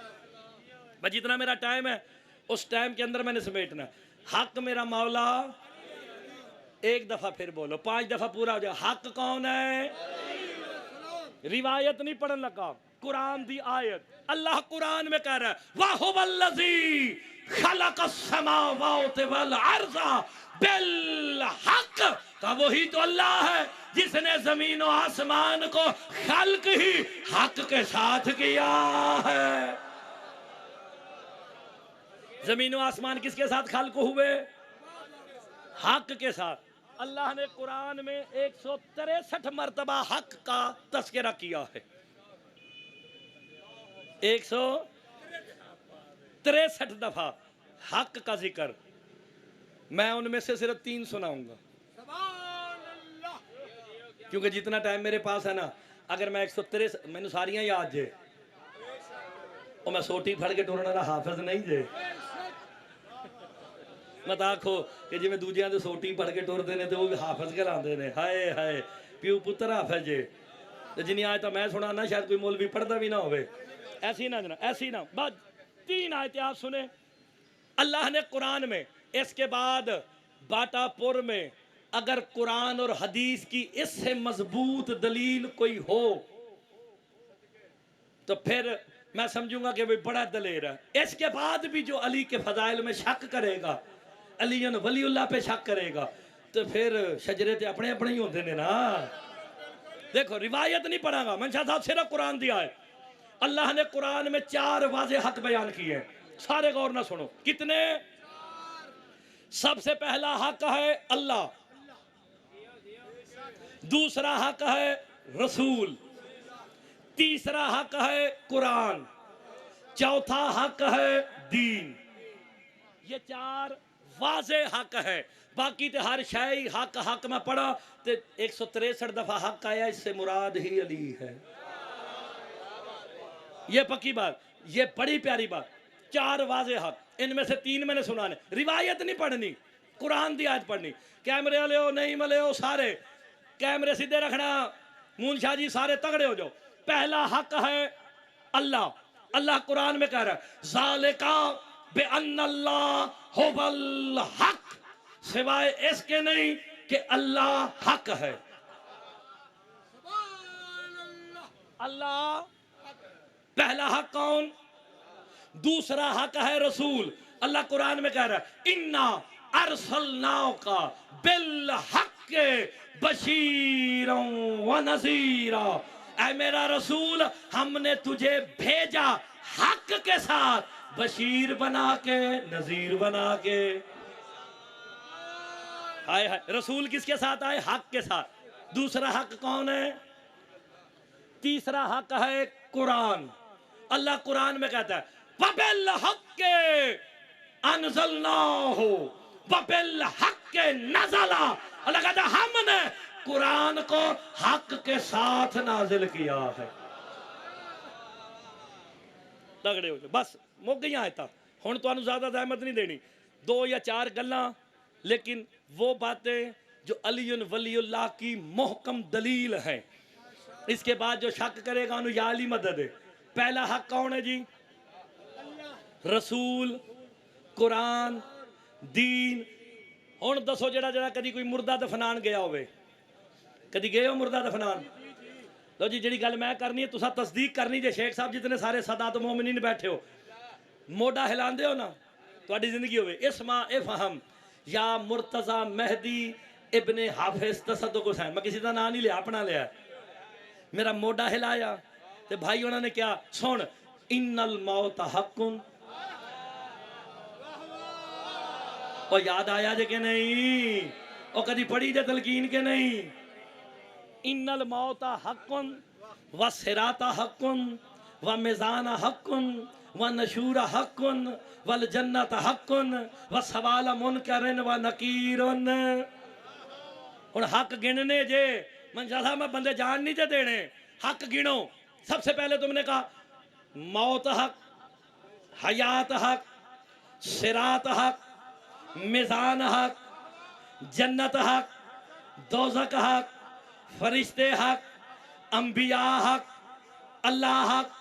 बस, जितना मेरा टाइम है उस टाइम के अंदर मैंने समेटना। हक मेरा मौला, एक दफा फिर बोलो, 5 दफा पूरा हो जाए। हक कौन है? रिवायत नहीं पढ़ने लगा, कुरान दी आयत। अल्लाह कुरान में कह रहा है वहुवल्लज़ी खलक़स समावाति वल अर्ज़ बिल हक। तो वही तो अल्लाह है जिसने जमीन और आसमान को खल्क ही हक के साथ किया है। जमीन और आसमान किसके साथ खल्क हुए? हक के साथ। अल्लाह ने कुरान में 163 मर्तबा हक का तस्करा किया है। 163 दफा हक का जिक्र। मैं उनमें से सिर्फ 3 सुनाऊंगा क्योंकि जितना टाइम मेरे पास है ना, अगर मैं 163 मैंने सारियां याद जे और मैं सोटी फड़ के टुरने वाला हाफिज नहीं जे। मत आखो कि जिवें दूजियां दे सोटी फड़ के टुरदे ने ते वो भी हाफिज कहलांदे ने। हाय हाय प्यू पुत्र हाफिज जे। ते जिन्नी आज तो मैं सुना ना शायद कोई मौलवी पढ़दा भी ना होवे। ऐसी ना ऐसी ना। बस 3 आयतें आप सुने अल्लाह ने कुरान में। इसके बाद बाटापुर में अगर कुरान और हदीस की इससे मजबूत दलील कोई हो तो फिर मैं समझूंगा कि भाई बड़ा दलेर है। इसके बाद भी जो अली के फजाइल में शक करेगा, अली वलीउल्लाह पे शक करेगा, तो फिर शजरे ते अपने अपने ही होते ने ना। देखो रिवायत नहीं पढ़ागा, मंशा साहब सिर्फ कुरान दिया है। अल्लाह ने कुरान में 4 वाज़े हक बयान किए हैं, सारे गौर ना सुनो। कितने? सबसे पहला हक है अल्लाह, दूसरा हक है रसूल, तीसरा हक है कुरान, चौथा हक है दीन। ये 4 वाज़े हक है। बाकी तो हर शायी हक हक में पढ़ा तो 163 दफा हक आया, इससे मुराद ही अली है। ये पक्की बात, ये बड़ी प्यारी बात। 4 वाज़े हक, इनमें से 3 मैंने सुनाने। रिवायत नहीं पढ़नी, कुरान दी आयत पढ़नी। कैमरे वाले हो नहीं मले हो सारे कैमरे सीधे रखना। मून शाह जी सारे तगड़े हो जाओ। पहला हक है अल्लाह। अल्लाह कुरान में कह रहा है ज़ालिका बिअन्नल्लाह हुवल हक, सिवाय इसके नहीं कि अल्लाह हक है। अल्लाह पहला हक कौन? दूसरा हक है रसूल। अल्लाह कुरान में कह रहा है इन्ना अरसलनाका बिल हक बशीरों व नज़ीरा। ऐ मेरा रसूल, हमने तुझे भेजा हक के साथ, बशीर बना के, नज़ीर बना के। हाय हाय, रसूल किसके साथ आए? हक के साथ। दूसरा हक कौन है? तीसरा हक है कुरान। अल्लाह कुरान में कहता है वबिल हक्के अनज़लनाहु वबिल हक्के नज़ला। अल्लाह कहता है हमने कुरान को हक के साथ नाजिल किया है। तगड़े हो जाओ। बस मुक गई आयता। हुण तुहानू ज़्यादा ज़हमत नहीं देनी, 2 या 4 गल्लां, लेकिन वो बातें जो अलीयुन वलीउल्लाह की मोहकम दलील है। इसके बाद जो शक करेगा उन्हें या अली मदद है। पहला हक कौन है जी? रसूल, कुरान, दीन। हुण दसो जड़ा जड़ा कदी कोई मुर्दा दफनान गया होवे, कदी गए हो मुर्दा दफनान? लो जी, जी गल मैं करनी है तुसा तस्दीक करनी जे। शेख साहब जितने सारे सदात मोमिनीन बैठे हो, मोडा हिलांदे हो ना, तुहाडी जिंदगी होवे। इस्मा इफहम या मुर्तजा मेहदी इब्ने हाफिज तसद्दुक हुसैन। मैं किसी का नाम नहीं लिया, अपना लिया। मेरा मोडा हिलाया तो भाई उन्होंने क्या सुन, इन्नल मौत हक्कुन। और याद आया जे के नहीं? और कदी पढ़ी जे तलकीन के नहीं? इन्नल मौत हक्कुन व सिराता हक्कुन व मिजाना हक्कुन व नशूरा हक्कुन वल जन्नत हक्कुन व सवाल मुनकरिन व नकीरुन। हुण हक गिनने जे मंशा साहब, मैं बंदे जान नहीं जे देने। हक गिनो। सबसे पहले तुमने कहा मौत हक, हयात हक, सिरात हक, मिजान हक, जन्नत हक, दोज़ख हक, फरिश्ते हक, अंबिया हक, अल्लाह हक,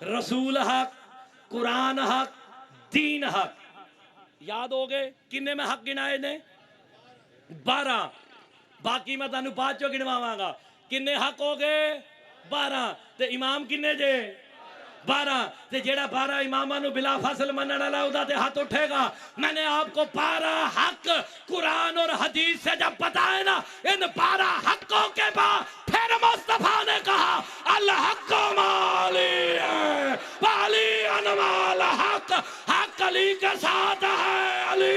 रसूल हक, कुरान हक, दीन हक। याद हो गए? किन्ने में हक गिनाए ने? 12। बाकी मैं तुहानू बाद चो गिनवावांगा। किन्ने हक हो गए? 12। ते इमाम किन्ने जे? 12। ते जेड़ा 12 इमामा नु बिला फसल मनन वाला उदा ते हाथ उठेगा। मैंने आपको 12 हक कुरान और हदीस से जब बताए ना, इन 12 हकों के बाद फिर मुस्तफा ने कहा अल हक माली वाली अनमाल हक। हक अली के साथ है। अली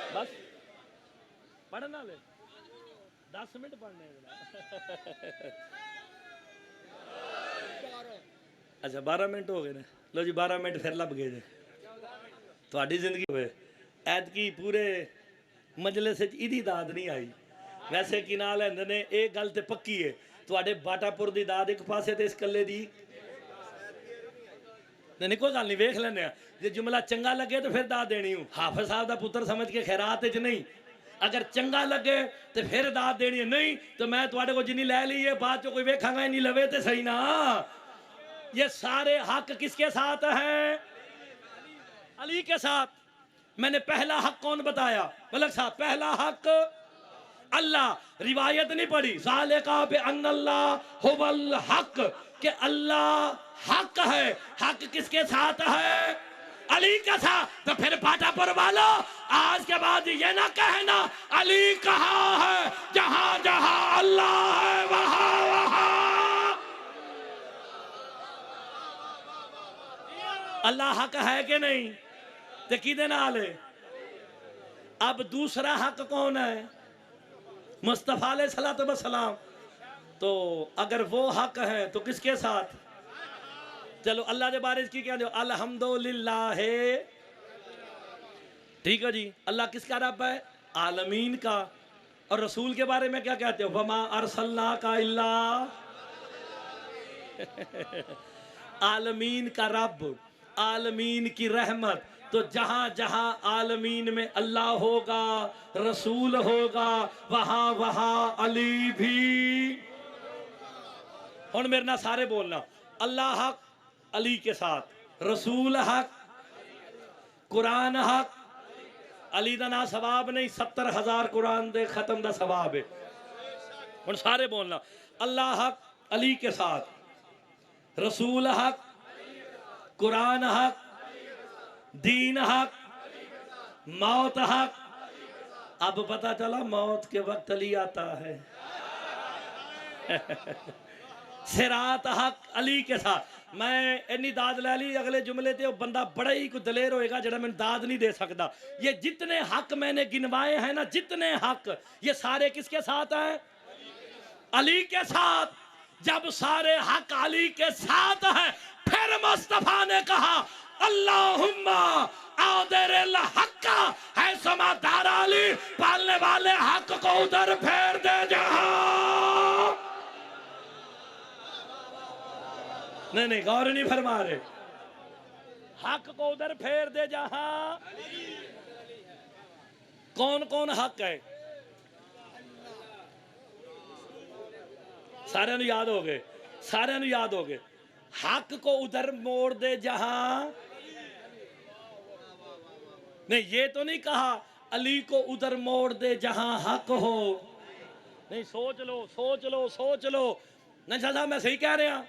बस पढ़ना ले 10 मिनट पढ़ने। अच्छा 12 मिनट हो गए ने। लो जी 12 मिनट फिर लभ गए जे। थोड़ी जिंदगी होवे ऐतकी पूरे मजलिस इदी दाद नहीं आई। वैसे कि ना लेंदे ने, एक गल ते पक्की है, थोड़े बाटापुर दी दाद एक पासे ते इस कल्ले दी नहीं। कोई गल नहीं, वेख लेने। जे जुमला चंगा लगे तो फिर दाद देनी हूँ। हाफिज साहब का पुत्र समझ के खैरात च नहीं। अगर चंगा लगे तो फिर दाद देनी है, नहीं तो मैं थोड़े को जिन्नी ले ली है बाद चो कोई वेखांगा ही नहीं लवे तो सही ना। ये सारे हक किसके साथ हैं? अली के साथ। मैंने पहला हक कौन बताया? मलक साहब, पहला हक अल्लाह। रिवायत नहीं पढ़ी, ज़ालिका बि अन्नल्लाह हुवल हक, कि अल्लाह हक है। हक किसके साथ है? अली के साथ। तो फिर बाटापुर वालों, आज के बाद ये ना कहना अली कहाँ है। जहां जहां अल्लाह है वहां वहां अल्लाह हक है कि नहीं? तो किदे नाल है? अब दूसरा हक कौन है? मुस्तफा अलैहिस्सलातु वस्सलाम। तो अगर वो हक है तो किसके साथ? चलो अल्लाह के बारे की क्या दो, अल्हम्दुलिल्लाह। ठीक है जी। अल्लाह किसका रब है? आलमीन का। और रसूल के बारे में क्या कहते हो? वमा अरसलना का इल्ला आलमीन का रब, आलमीन की रहमत। तो जहां जहां आलमीन में अल्लाह होगा, रसूल होगा, वहां वहां अली भी। हुण मेरे ना सारे बोलना, अल्लाह हक अली के साथ, रसूल हक, कुरान हक। अली दा ना सवाब नहीं, 70,000 कुरान दे खत्म दा सवाब है। हुण सारे बोलना, अल्लाह हक अली के साथ, रसूल हक, कुरान हक, दीन हक, मौत हक। अब पता चला मौत के वक्त अली आता है। सिरात हक अली के साथ। मैं इन्नी दाद लै ली, अगले जुमले ते बंदा बड़ा ही कोई दलेर होएगा जरा मैं दाद नहीं दे सकता। ये जितने हक मैंने गिनवाए हैं ना, जितने हक, ये सारे किसके साथ हैं? अली के साथ। जब सारे हक अली के साथ है, फिर मुस्तफा ने कहा अल्लाहुम्मा आदिरिल हक्का है समादार अली, पालने वाले हक को उधर फेर दे जहां। नहीं गौर नहीं फरमा रहे। हक को उधर फेर दे जहां, कौन कौन हक है? सारे याद हो गए, सारे याद हो गए। हक को उधर मोड़ दे जहां, नहीं ये तो नहीं कहा अली को उधर मोड़ दे जहां हक हो। नहीं सोच लो सोच लो सोच लो। नहीं साहब मैं सही कह रहा,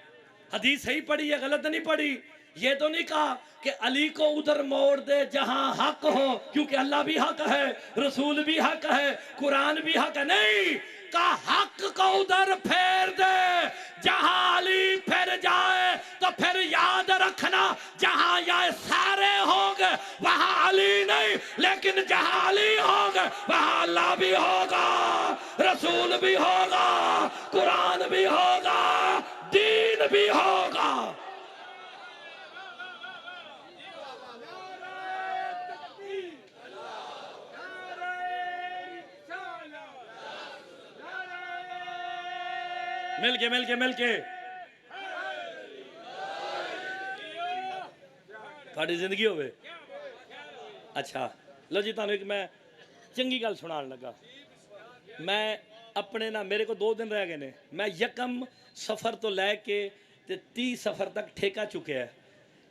हदीस सही पढ़ी है गलत नहीं पढ़ी। ये तो नहीं कहा कि अली को उधर मोड़ दे जहां हक हो, क्योंकि अल्लाह भी हक है, रसूल भी हक है, कुरान भी हक है। नहीं का हक को उधर फेर दे जहां अली फिर जाए, तो फिर याद रखना जहां ये सारे होंगे वहां अली नहीं, लेकिन जहां अली होंगे वहां अल्लाह भी होगा, रसूल भी होगा, कुरान भी होगा, दीन भी होगा। मिलके थोड़ी जिंदगी होवे। अच्छा लो जी, तुहानू एक मैं चंगी गल सुनान लगा। मैं अपने ना, मेरे को 2 दिन रह गए ने, मैं यकम सफ़र तो लैके ते 30 सफ़र तक ठेका चुके है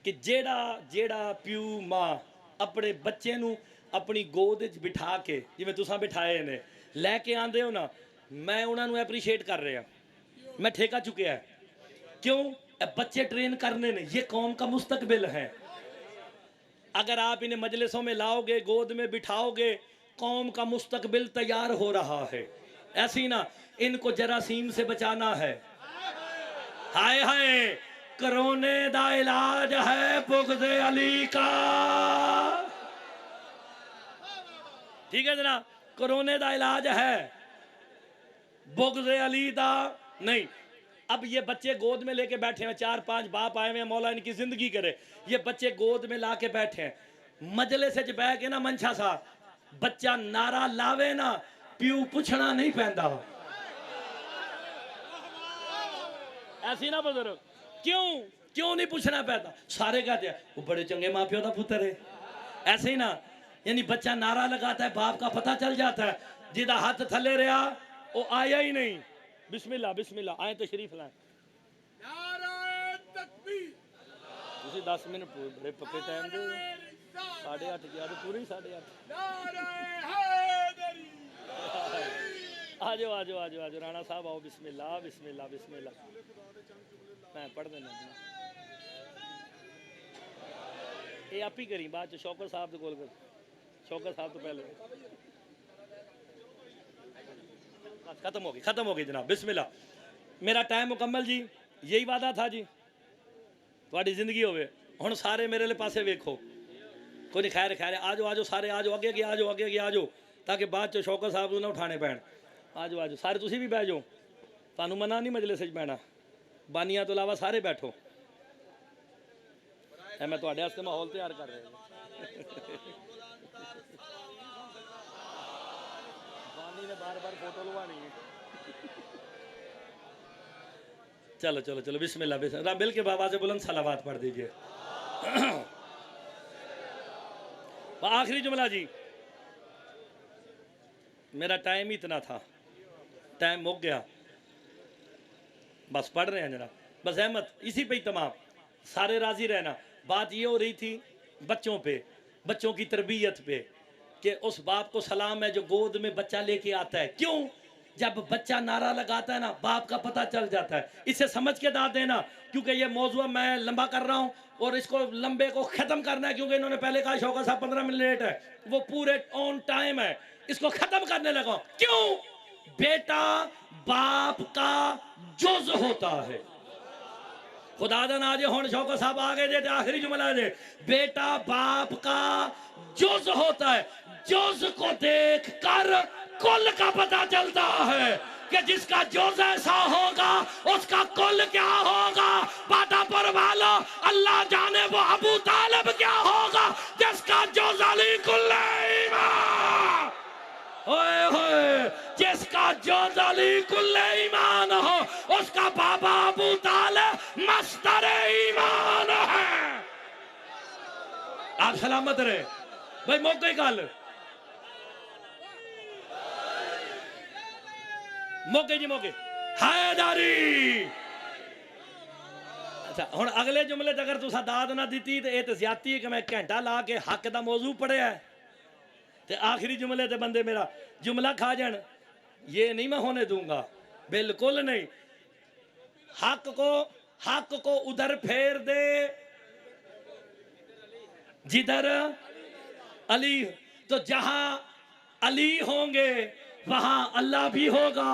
कि जेड़ा प्यू माँ अपने बच्चे नू अपनी गोद च बिठा के, जिवें तुसां बिठाए ने, लैके आंदे हो ना, मैं उन्होंने एप्रीशिएट कर रहा, मैं ठेका चुके है। क्यों? बच्चे ट्रेन करने ने, ये कौम का मुस्तकबिल है। अगर आप इन्हें मजलिसों में लाओगे, गोद में बिठाओगे, कौम का मुस्तकबिल तैयार हो रहा है। ऐसी ना, इनको जरासीम से बचाना है। हाय हाय, कोरोने दा इलाज है बुग़्ज़ अली का। ठीक है जनाब, कोरोने दा इलाज है बुग़्ज़ अली दा नहीं। अब ये बच्चे गोद में लेके बैठे हैं, 4-5 बाप आए हुए हैं, मौला इनकी जिंदगी करे। ये बच्चे गोद में ला के बैठे हैं, मजले से बह के ना मंशा साहब, बच्चा नारा लावे ना, प्यू पूछना नहीं पैंदा। ऐसी ना बुजुर्ग, क्यों नहीं पूछना पैदा? सारे कहते हैं वो बड़े चंगे माँ प्यो का पुत्र है। ऐसे ही ना, यानी बच्चा नारा लगाता है, बाप का पता चल जाता है, जिदा हाथ थले रहा वो आया ही नहीं। बिस्मिल्लाह बिस्मिल्लाह, आए तशरीफ लाए। नारे तकबीर। 10 मिनट बड़े पक्के टाइम दे, 8:30 की आज पूरी 8:30। आ जाओ राणा साहब आओ। बिस्मिल्लाह बिस्मिल्लाह बिस्मिल्लाह, मैं पढ़ देना। ये आप ही करी, बाद शौकत साहब तो कोल कर, शौकत साहब तो पहले। खत्म हो गई जनाब। बिस्मिल्लाह, मेरा टाइम मुकम्मल जी, यही वादा था जी, थोड़ी जिंदगी होवे। हुण सारे मेरे लिए पासे वेखो, कोई नहीं, खैर आ जाओ सारे, आ जाओ अगे आ जाओ, ताकि बाद चो शौकत साहब ना उठाने पैण। आ जाओ सारे, तुसी भी बह जाओ, तुहानू मना नहीं मजलिस च बैठना, बानिया तो इलावा सारे बैठो। मैं तुहाडे वास्ते माहौल तैयार कर रहा। बानी ने बार फोटो लवानी है। चलो बिस्मिल्लाह, मिल के बाबा से बुलंद सलावात पढ़ दीजिए। आखिरी जुमला जी, मेरा टाइम ही इतना था, टाइम मुक गया, बस पढ़ रहे हैं जनाब। बस अहमद इसी पे ही तमाम, सारे राजी रहना। बात ये हो रही थी बच्चों पे, बच्चों की तरबियत पे, कि उस बाप को सलाम है जो गोद में बच्चा लेके आता है। क्यों? जब बच्चा नारा लगाता है ना, बाप का पता चल जाता है। इसे समझ के दाद देना, क्योंकि ये मौजूद मैं लंबा कर रहा हूँ और इसको लंबे को ख़त्म करना है, क्योंकि इन्होंने पहले कहा शौकत साहब 15 मिनट लेट है, वो पूरे ऑन टाइम है। इसको ख़त्म करने लगा। क्यों? बेटा बाप का जुज़ होता है। खुदा दा नाज हुण शौकत साहब आ गए जे, आखिरी जुमला जे, बेटा बाप का जुज़ होता है। जुज़ को देख कर कुल का पता चलता है कि जिसका जुज़ ऐसा होगा उसका कुल क्या होगा। बाटापुर वालों, अल्लाह जाने वो अबू तालिब क्या होगा जिसका जुज़ अली कुल्लैमा, ओए होए, जिसका जो अली कुल्ले ईमान हो उसका बाबा अबू तालिब मस्तर ईमान है। आप सलामत रहे भाई। मौके गल मौके जी मौके हैदरी। अच्छा हुण अगले जुमले च अगर तुसा दाद ना दी तो यह तो ज्यादती है कि मैं घंटा ला के हक का मौजू पढ़िया है ते आखिरी जुमले ते बंदे मेरा जुमला खा जान। ये नहीं मैं होने दूंगा, बिल्कुल नहीं। हक को उधर फेर दे जिधर अली, तो जहां अली होंगे वहां अल्लाह भी होगा।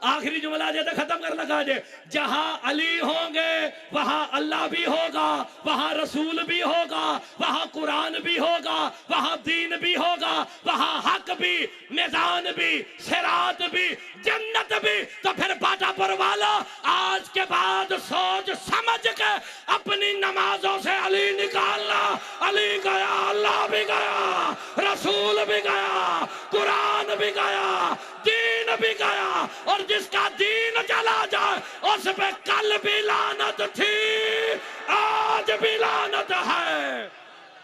आखिरी जुमला जे तो खत्म कर लगा जे, जहां अली होंगे वहां अल्लाह भी होगा, वहां रसूल भी होगा, वहां कुरान भी होगा, वहां दीन भी होगा, वहां हक भी, मैदान भी, सिरात भी, जन्नत भी। तो फिर बाटापुर वाला आज के बाद सोच समझ के अपनी नमाजों से अली निकालना। अली गया, अल्लाह भी गया, रसूल भी गया, कुरान भी गया, दीन भी गया। और जिसका दीन चला जाए उस पे कल भी लानत थी।